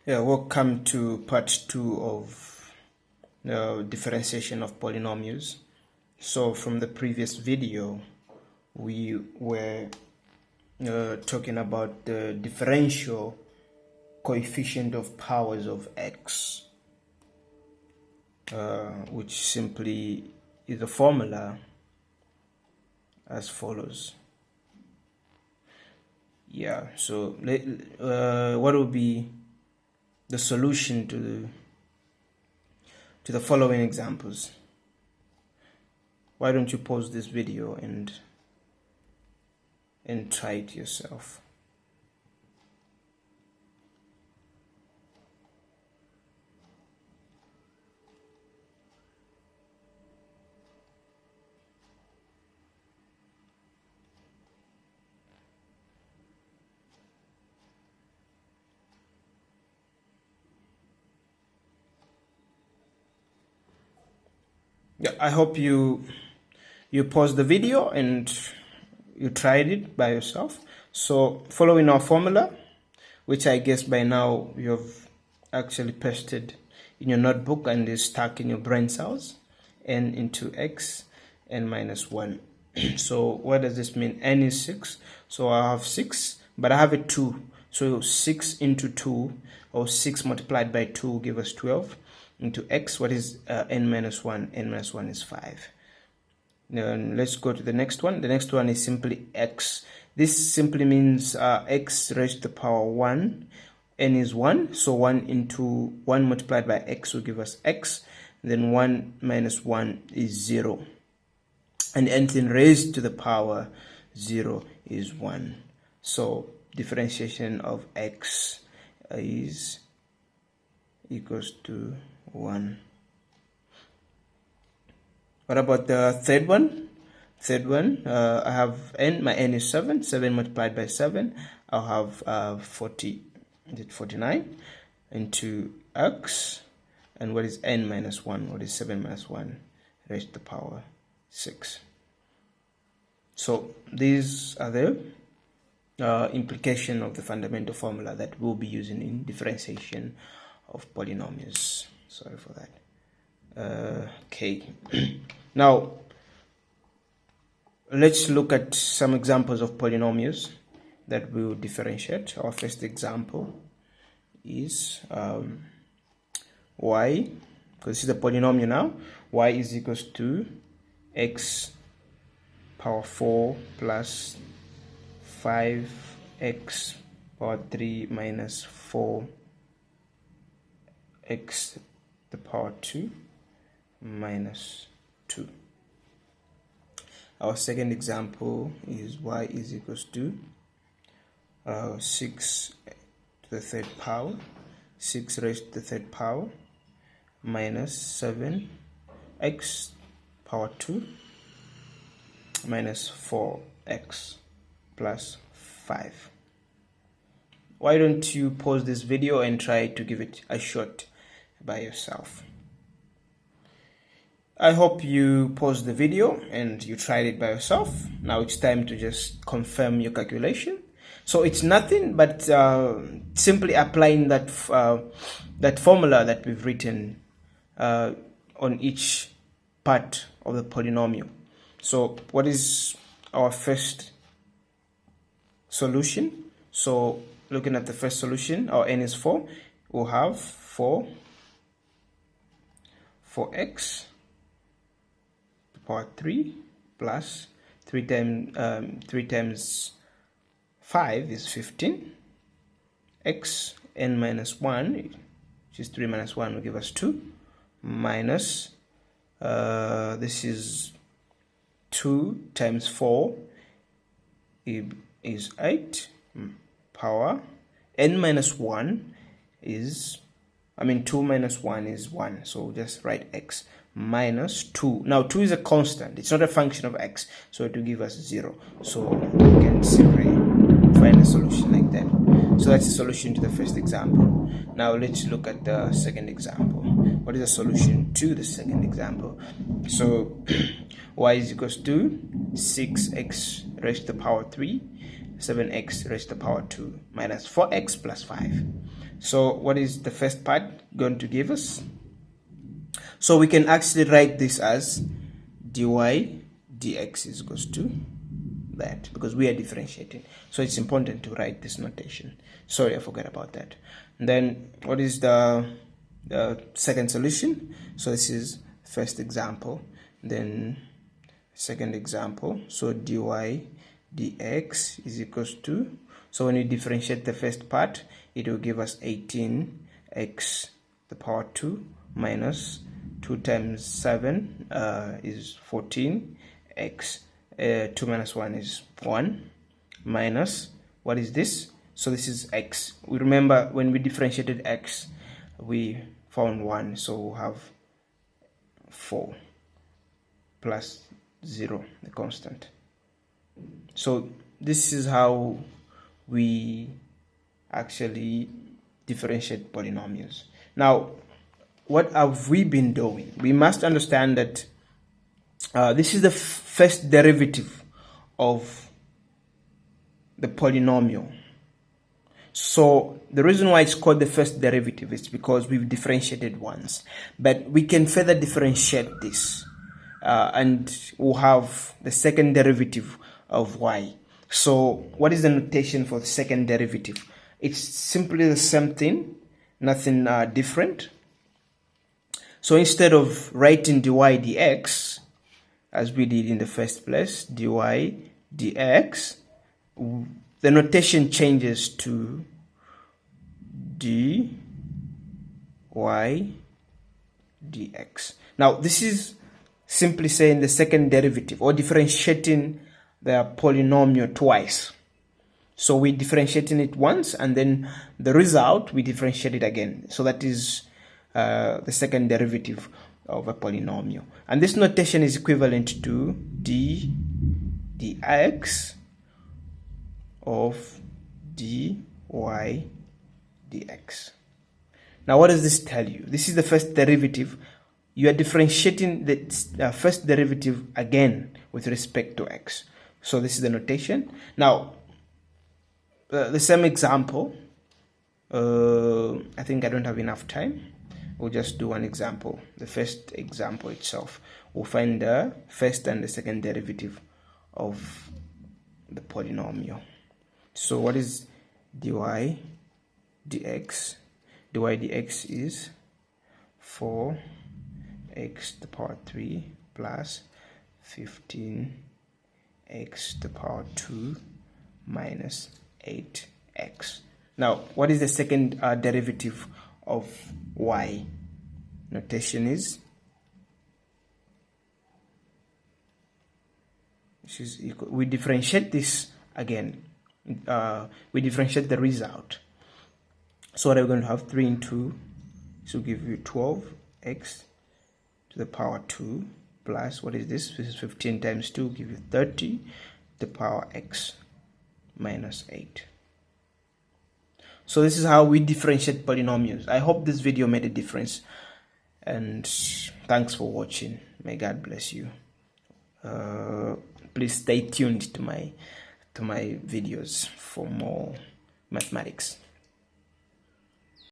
Yeah, welcome to part 2 of differentiation of polynomials. So from the previous video, we were talking about the differential coefficient of powers of x, which simply is a formula as follows. Yeah, so what will be the solution to the following examples? Why don't you pause this video and try it yourself? Yeah, I hope you paused the video and you tried it by yourself. So following our formula, which I guess by now you have actually pasted in your notebook and is stuck in your brain cells, n into x, n minus 1. So what does this mean? N is 6, so I have 6, but I have a 2. So 6 into 2, or 6 multiplied by 2 will give us 12. Into x, what is n minus 1? N minus 1 is 5. Let's go to the next one. The next one is simply x. This simply means x raised to the power 1. N is 1, so 1 into 1 multiplied by x will give us x. Then 1 minus 1 is 0. And anything raised to the power 0 is 1. So differentiation of x is equals to 1. What about the third one? I have n. My n is 7. 7 multiplied by 7, I'll have 49 into x. And what is n minus 1? What is 7 minus 1 raised to the power 6? So these are the implication of the fundamental formula that we'll be using in differentiation of polynomials. Sorry for that. Okay. Now let's look at some examples of polynomials that we will differentiate. Our first example is y, because this is a polynomial now. Y is equals to x power 4 plus 5x power 3 minus 4x the power 2 minus 2. Our second example is y is equals to 6 to the third power, 6 raised to the third power minus 7x power 2 minus 4x plus 5. Why don't you pause this video and try to give it a shot by yourself? I hope you paused the video and you tried it by yourself. Now it's time to just confirm your calculation. So it's nothing but simply applying that formula that we've written on each part of the polynomial. So what is our first solution? So looking at the first solution, our n is 4. We'll have 4x power 3 plus 3 times 5 is 15. X n minus 1, which is 3 minus 1, will give us 2, minus this is 2 times 4 is 8 power n minus 1 is, 2 minus 1 is 1, so just write x minus 2. Now 2 is a constant, it's not a function of x, so it will give us 0. So we can simply find a solution like that. So that's the solution to the first example. Now let's look at the second example. What is the solution to the second example? So y is equals to 6x raised to the power 3, 7x raised to the power 2 minus 4x plus 5. So what is the first part going to give us? So we can actually write this as dy dx is equals to that, because we are differentiating. So it's important to write this notation. Sorry, I forgot about that. And then what is the second solution? So this is first example, then second example. So dy dx is equals to, so when we differentiate the first part, it will give us 18x the power 2 minus 2 times 7 is 14x. 2 minus 1 is 1, minus, what is this? So this is x. We remember when we differentiated x, we found 1, so we'll have 4 plus 0, the constant. So this is how we actually differentiate polynomials. Now, what have we been doing? We must understand that this is the first derivative of the polynomial. So the reason why it's called the first derivative is because we've differentiated once, but we can further differentiate this and we'll have the second derivative of y. So what is the notation for the second derivative? It's simply the same thing, nothing different. So instead of writing dy dx as we did in the first place, dy dx, the notation changes to dy dx. Now this is simply saying the second derivative, or differentiating the polynomial twice. So we're differentiating it once, and then the result we differentiate it again. So that is the second derivative of a polynomial. And this notation is equivalent to d dx of dy dx. Now what does this tell you? This is the first derivative. You are differentiating the first derivative again with respect to x. So this is the notation. Now the same example, I think I don't have enough time. We'll just do one example. The first example itself, we'll find the first and the second derivative of the polynomial. So what is dy dx? Dy dx is 4x to the power 3 plus 15x to the power 2 minus 8x. Now, what is the second derivative of y? Notation is, this is equal. We differentiate this again. We differentiate the result. So what are we going to have? 3 into, so give you 12x to the power 2 plus, what is this? This is 15 times 2, give you 30 to the power x minus 8. So this is how we differentiate polynomials. I hope this video made a difference, and thanks for watching. May God bless you. Please stay tuned to my videos for more mathematics.